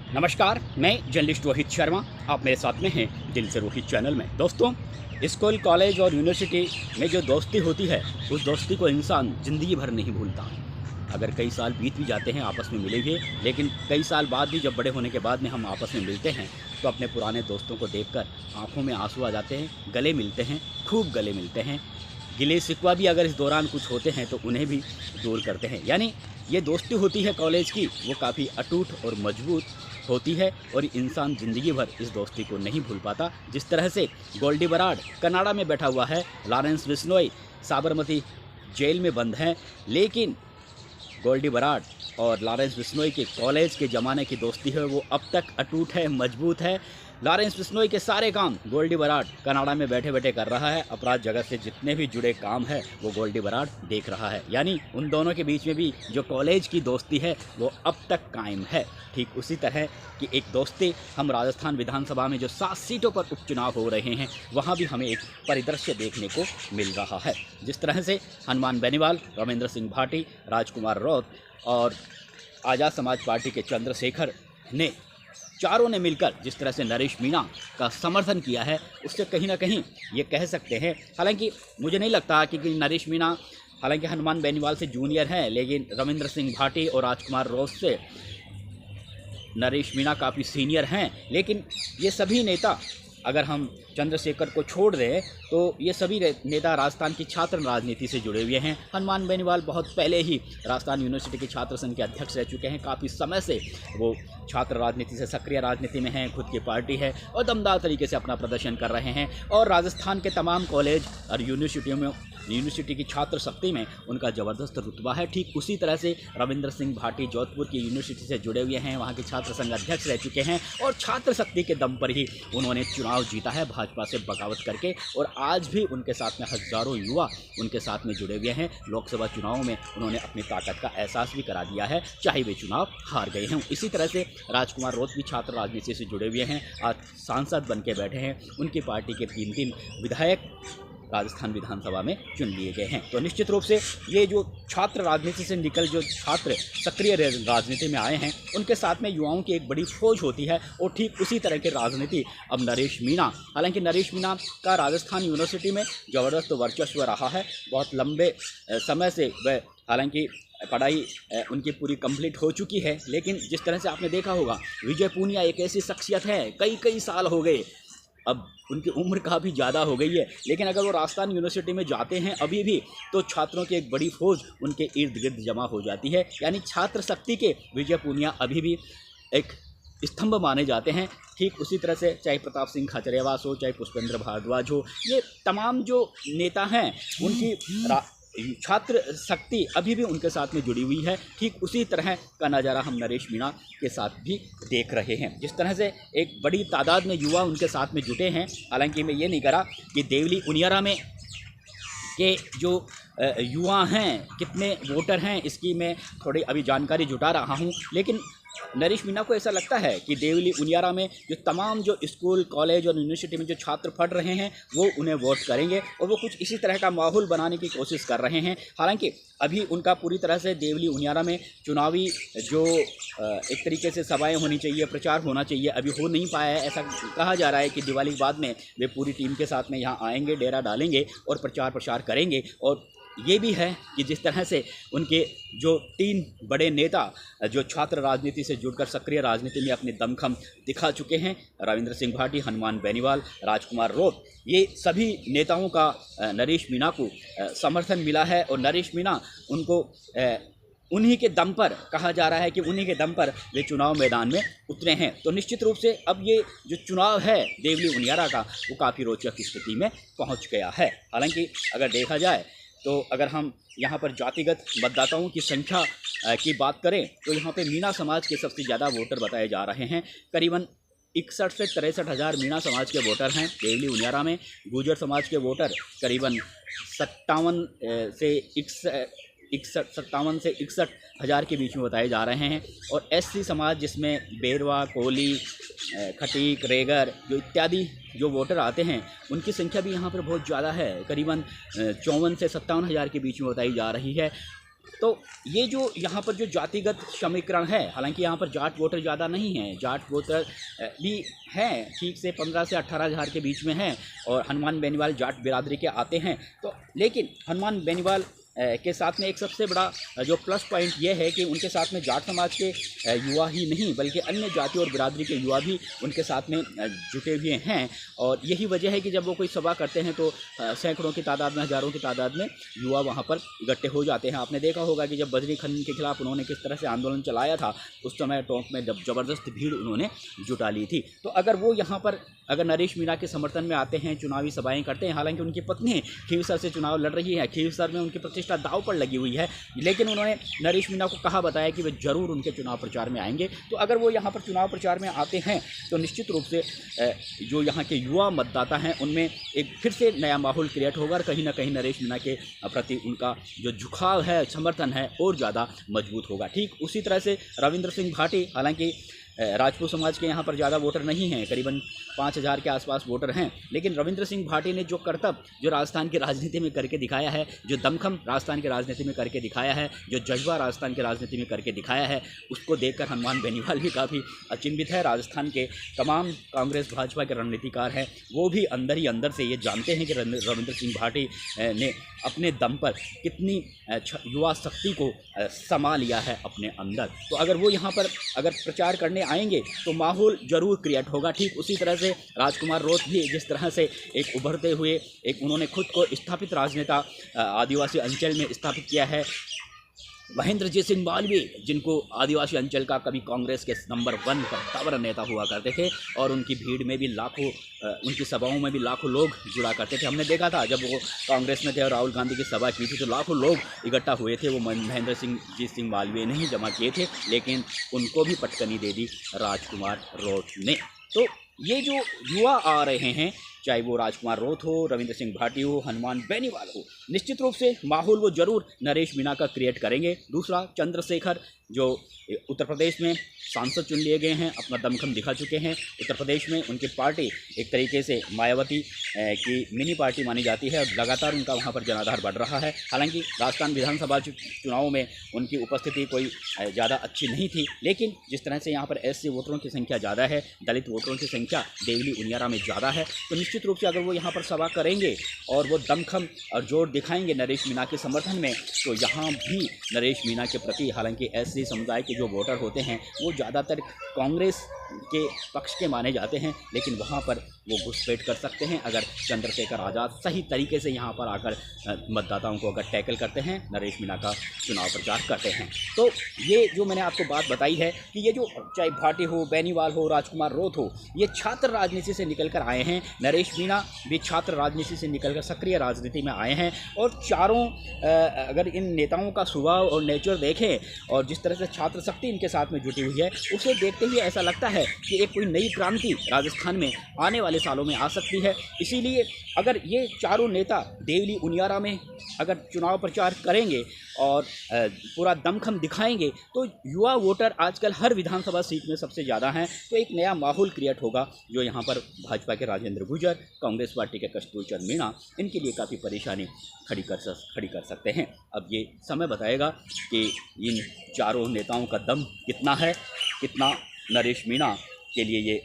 नमस्कार, मैं जर्नलिस्ट रोहित शर्मा। आप मेरे साथ में हैं दिल से रोहित चैनल में। दोस्तों, स्कूल, कॉलेज और यूनिवर्सिटी में जो दोस्ती होती है, उस दोस्ती को इंसान ज़िंदगी भर नहीं भूलता। अगर कई साल बीत भी जाते हैं आपस में मिले हुए, लेकिन कई साल बाद भी जब बड़े होने के बाद में हम आपस में मिलते हैं तो अपने पुराने दोस्तों को देखकर आँखों में आंसू आ जाते हैं, गले मिलते हैं, खूब गले मिलते हैं। गिले शिकवा भी अगर इस दौरान कुछ होते हैं तो उन्हें भी दूर करते हैं। यानी ये दोस्ती होती है कॉलेज की, वो काफ़ी अटूट और मजबूत होती है और इंसान ज़िंदगी भर इस दोस्ती को नहीं भूल पाता। जिस तरह से गोल्डी बराड कनाडा में बैठा हुआ है, लॉरेंस बिश्नोई साबरमती जेल में बंद हैं, लेकिन गोल्डी बराड और लॉरेंस बिश्नोई के कॉलेज के ज़माने की दोस्ती है वो अब तक अटूट है, मजबूत है। लॉरेंस बिश्नोई के सारे काम गोल्डी बराड कनाडा में बैठे बैठे कर रहा है। अपराध जगत से जितने भी जुड़े काम है वो गोल्डी बराड देख रहा है। यानी उन दोनों के बीच में भी जो कॉलेज की दोस्ती है वो अब तक कायम है। ठीक उसी तरह की एक दोस्ती हम राजस्थान विधानसभा में जो 7 सीटों पर उपचुनाव हो रहे हैं वहाँ भी हमें एक परिदृश्य देखने को मिल रहा है। जिस तरह से हनुमान बेनीवाल, रविंद्र सिंह भाटी, राजकुमार रौत और आज़ाद समाज पार्टी के चंद्रशेखर ने चारों ने मिलकर जिस तरह से नरेश मीणा का समर्थन किया है, उससे कहीं ना कहीं ये कह सकते हैं। हालांकि मुझे नहीं लगता कि नरेश मीणा, हालांकि हनुमान बेनीवाल से जूनियर हैं, लेकिन रविंद्र सिंह भाटी और राजकुमार रौत से नरेश मीणा काफ़ी सीनियर हैं। लेकिन ये सभी नेता, अगर हम चंद्रशेखर को छोड़ दें तो ये सभी नेता राजस्थान की छात्र राजनीति से जुड़े हुए हैं। हनुमान बेनीवाल बहुत पहले ही राजस्थान यूनिवर्सिटी के छात्र संघ के अध्यक्ष रह चुके हैं। काफ़ी समय से वो छात्र राजनीति से सक्रिय राजनीति में हैं, खुद की पार्टी है और दमदार तरीके से अपना प्रदर्शन कर रहे हैं। और राजस्थान के तमाम कॉलेज और यूनिवर्सिटी की छात्र शक्ति में उनका ज़बरदस्त रुतबा है। ठीक उसी तरह से रविंद्र सिंह भाटी जोधपुर की यूनिवर्सिटी से जुड़े हुए हैं, वहाँ के छात्र संघ अध्यक्ष रह चुके हैं और छात्र शक्ति के दम पर ही उन्होंने चुनाव जीता है भाजपा से बगावत करके। और आज भी उनके साथ में हज़ारों युवा उनके साथ में जुड़े हुए हैं। लोकसभा चुनावों में उन्होंने अपनी ताकत का एहसास भी करा दिया है, चाहे वे चुनाव हार गए हैं। इसी तरह से राजकुमार रौत भी छात्र राजनीति से जुड़े हुए हैं, आज सांसद बन के बैठे हैं। उनकी पार्टी के 3 विधायक राजस्थान विधानसभा में चुन लिए गए हैं। तो निश्चित रूप से ये जो छात्र राजनीति से निकल जो छात्र सक्रिय राजनीति में आए हैं, उनके साथ में युवाओं की एक बड़ी फौज होती है। और ठीक उसी तरह की राजनीति अब नरेश मीणा, हालांकि नरेश मीणा का राजस्थान यूनिवर्सिटी में ज़बरदस्त वर्चस्व रहा है। बहुत लंबे समय से वह, हालांकि पढ़ाई उनकी पूरी कंप्लीट हो चुकी है, लेकिन जिस तरह से आपने देखा होगा, विजय पूनिया एक ऐसी शख्सियत है, कई साल हो गए, अब उनकी उम्र काफ़ी ज़्यादा हो गई है, लेकिन अगर वो राजस्थान यूनिवर्सिटी में जाते हैं अभी भी तो छात्रों की एक बड़ी फौज उनके इर्द गिर्द जमा हो जाती है। यानी छात्र शक्ति के विजय पूनिया अभी भी एक स्तंभ माने जाते हैं। ठीक उसी तरह से चाहे प्रताप सिंह खाचरियावास हो, चाहे पुष्पेंद्र भारद्वाज हो, ये तमाम जो नेता हैं उनकी छात्र शक्ति अभी भी उनके साथ में जुड़ी हुई है। ठीक उसी तरह का नज़ारा हम नरेश मीणा के साथ भी देख रहे हैं। जिस तरह से एक बड़ी तादाद में युवा उनके साथ में जुटे हैं। हालांकि मैं ये नहीं करा कि देवली उनियारा में के जो युवा हैं, कितने वोटर हैं, इसकी मैं थोड़ी अभी जानकारी जुटा रहा हूँ, लेकिन नरेश मीणा को ऐसा लगता है कि देवली उनियारा में जो तमाम जो स्कूल, कॉलेज और यूनिवर्सिटी में जो छात्र पढ़ रहे हैं वो उन्हें वोट करेंगे और वो कुछ इसी तरह का माहौल बनाने की कोशिश कर रहे हैं। हालांकि अभी उनका पूरी तरह से देवली उनियारा में चुनावी जो एक तरीके से सभाएं होनी चाहिए, प्रचार होना चाहिए, अभी हो नहीं पाया है। ऐसा कहा जा रहा है कि दिवाली के बाद में वे पूरी टीम के साथ में यहाँ आएंगे, डेरा डालेंगे और प्रचार करेंगे। और ये भी है कि जिस तरह से उनके जो 3 बड़े नेता जो छात्र राजनीति से जुड़कर सक्रिय राजनीति में अपने दमखम दिखा चुके हैं, रविंद्र सिंह भाटी, हनुमान बेनीवाल, राजकुमार रौत, ये सभी नेताओं का नरेश मीणा को समर्थन मिला है। और नरेश मीणा उनको उन्हीं के दम पर, कहा जा रहा है कि उन्हीं के दम पर वे चुनाव मैदान में उतरे हैं। तो निश्चित रूप से अब ये जो चुनाव है देवली उनियारा का, वो काफ़ी रोचक स्थिति में पहुँच गया है। हालांकि अगर देखा जाए तो अगर हम यहाँ पर जातिगत मतदाताओं की संख्या की बात करें तो यहाँ पे मीणा समाज के सबसे ज़्यादा वोटर बताए जा रहे हैं। करीबन 61 से 63 हज़ार मीणा समाज के वोटर हैं देवली उनियारा में। गुर्जर समाज के वोटर करीबन 57 से 61 हज़ार के बीच में बताए जा रहे हैं। और एससी समाज, जिसमें बेरवा, कोली, खटीक, रेगर जो इत्यादि जो वोटर आते हैं, उनकी संख्या भी यहाँ पर बहुत ज़्यादा है। करीबन 54 से 57 हज़ार के बीच में बताई जा रही है। तो ये जो यहाँ पर जो जातिगत समीकरण है, हालांकि यहाँ पर जाट वोटर ज़्यादा नहीं हैं, जाट वोटर भी हैं, ठीक से 15 से 18 हज़ार के बीच में हैं, और हनुमान बेनीवाल जाट बिरादरी के आते हैं। तो लेकिन हनुमान बेनीवाल के साथ में एक सबसे बड़ा जो प्लस पॉइंट ये है कि उनके साथ में जाट समाज के युवा ही नहीं बल्कि अन्य जाति और बिरादरी के युवा भी उनके साथ में जुटे हुए हैं। और यही वजह है कि जब वो कोई सभा करते हैं तो सैकड़ों की तादाद में, हज़ारों की तादाद में युवा वहाँ पर इकट्ठे हो जाते हैं। आपने देखा होगा कि जब बजरी खनन के खिलाफ उन्होंने किस तरह से आंदोलन चलाया था, उस समय टोंक में ज़बरदस्त भीड़ उन्होंने जुटा ली थी। तो अगर वो यहाँ पर अगर नरेश मीणा के समर्थन में आते हैं, चुनावी सभाएँ करते हैं, हालांकि उनकी पत्नी खींवसर से चुनाव लड़ रही है, खींवसर में उनकी प्रतिष्ठा दांव पर लगी हुई है, लेकिन उन्होंने नरेश मीणा को कहा बताया कि वे जरूर उनके चुनाव प्रचार में आएंगे। तो अगर वो यहाँ पर चुनाव प्रचार में आते हैं तो निश्चित रूप से जो यहाँ के युवा मतदाता हैं उनमें एक फिर से नया माहौल क्रिएट होगा और कहीं ना कहीं नरेश मीणा के प्रति उनका जो झुकाव है, समर्थन है, और ज़्यादा मजबूत होगा। ठीक उसी तरह से रविंद्र सिंह भाटी, हालांकि राजपूत समाज के यहाँ पर ज़्यादा वोटर नहीं हैं, करीबन 5000 के आसपास वोटर हैं, लेकिन रविंद्र सिंह भाटी ने जो करतब जो राजस्थान की राजनीति में करके दिखाया है, जो दमखम राजस्थान की राजनीति में करके दिखाया है, जो जज्बा राजस्थान की राजनीति में करके दिखाया है, उसको देखकर हनुमान बेनीवाल भी काफ़ी अचंभित है। राजस्थान के तमाम कांग्रेस भाजपा के रणनीतिकार हैं, वो भी अंदर ही अंदर से ये जानते हैं कि रविंद्र सिंह भाटी ने अपने दम पर कितनी युवा शक्ति को समा लिया है अपने अंदर। तो अगर वो यहाँ पर अगर प्रचार करने आएंगे तो माहौल जरूर क्रिएट होगा। ठीक उसी तरह से राजकुमार रोत भी जिस तरह से एक उभरते हुए एक उन्होंने खुद को स्थापित राजनेता आदिवासी अंचल में स्थापित किया है, महेंद्रजीत सिंह मालवीय, जिनको आदिवासी अंचल का कभी कांग्रेस के नंबर 1 कद्दावर नेता हुआ करते थे, और उनकी भीड़ में भी लाखों, उनकी सभाओं में भी लाखों लोग जुड़ा करते थे। हमने देखा था जब वो कांग्रेस में थे और राहुल गांधी की सभा की थी तो लाखों लोग इकट्ठा हुए थे। वो महेंद्रजीत सिंह मालवीय ने ही जमा किए थे, लेकिन उनको भी पटकनी दे दी राजकुमार रोत ने। तो ये जो युवा आ रहे हैं, चाहे वो राजकुमार रोत हो, रविंद्र सिंह भाटी हो, हनुमान बेनीवाल हो, निश्चित रूप से माहौल वो जरूर नरेश मीणा का क्रिएट करेंगे। दूसरा, चंद्रशेखर जो उत्तर प्रदेश में सांसद चुन लिए गए हैं, अपना दमखम दिखा चुके हैं। उत्तर प्रदेश में उनकी पार्टी एक तरीके से मायावती की मिनी पार्टी मानी जाती है और लगातार उनका वहां पर जनाधार बढ़ रहा है। हालांकि राजस्थान विधानसभा चुनावों में उनकी उपस्थिति कोई ज़्यादा अच्छी नहीं थी, लेकिन जिस तरह से यहाँ पर एससी वोटरों की संख्या ज़्यादा है, दलित वोटरों की संख्या देवली उनियारा में ज़्यादा है, तो निश्चित रूप से अगर वो यहाँ पर सभा करेंगे और वो दमखम और जोर दिखाएंगे नरेश मीणा के समर्थन में, तो यहाँ भी नरेश मीणा के प्रति, हालांकि एससी समुदाय के जो वोटर होते हैं वो ज़्यादातर कांग्रेस के पक्ष के माने जाते हैं, लेकिन वहाँ पर वो घुसपैठ कर सकते हैं अगर चंद्रशेखर आज़ाद सही तरीके से यहाँ पर आकर मतदाताओं को अगर टैकल करते हैं, नरेश मीणा का चुनाव प्रचार करते हैं। तो ये जो मैंने आपको बात बताई है कि ये जो चाहे भाटी हो, बेनीवाल हो, राजकुमार रोत हो, ये छात्र राजनीति से निकल कर आए हैं। नरेश मीणा भी छात्र राजनीति से निकल कर सक्रिय राजनीति में आए हैं, और चारों अगर इन नेताओं का स्वभाव और नेचर देखें और जिस तरह से छात्र शक्ति इनके साथ में जुटी हुई है, उसे देखते हुए ऐसा लगता है कि एक कोई नई क्रांति राजस्थान में आने वाले सालों में आ सकती है। इसीलिए अगर ये चारों नेता देवली उनियारा में अगर चुनाव प्रचार करेंगे और पूरा दमखम दिखाएंगे तो युवा वोटर आजकल हर विधानसभा सीट में सबसे ज़्यादा हैं। तो एक नया माहौल क्रिएट होगा जो यहाँ पर भाजपा के राजेंद्र गुर्जर, कांग्रेस पार्टी के कस्तूर चंद मीणा, इनके लिए काफ़ी परेशानी खड़ी कर सकते हैं। अब ये समय बताएगा कि इन चारों नेताओं का दम कितना है, कितना नरेश मीणा के लिए ये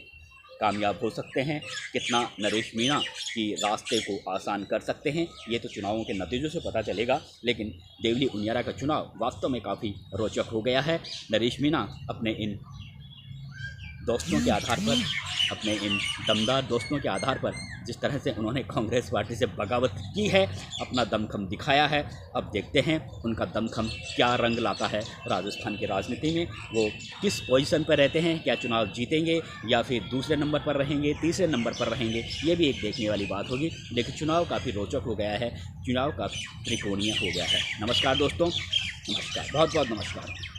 कामयाब हो सकते हैं, कितना नरेश मीणा की रास्ते को आसान कर सकते हैं, ये तो चुनावों के नतीजों से पता चलेगा। लेकिन देवली उनियारा का चुनाव वास्तव में काफ़ी रोचक हो गया है। नरेश मीणा अपने इन दोस्तों के आधार पर, अपने इन दमदार दोस्तों के आधार पर जिस तरह से उन्होंने कांग्रेस पार्टी से बगावत की है, अपना दमखम दिखाया है, अब देखते हैं उनका दमखम क्या रंग लाता है राजस्थान की राजनीति में। वो किस पोजीशन पर रहते हैं, क्या चुनाव जीतेंगे या फिर दूसरे नंबर पर रहेंगे, तीसरे नंबर पर रहेंगे, ये भी एक देखने वाली बात होगी। लेकिन चुनाव काफ़ी रोचक हो गया है, चुनाव काफ़ी त्रिकोणीय हो गया है। नमस्कार दोस्तों, नमस्कार, बहुत बहुत नमस्कार।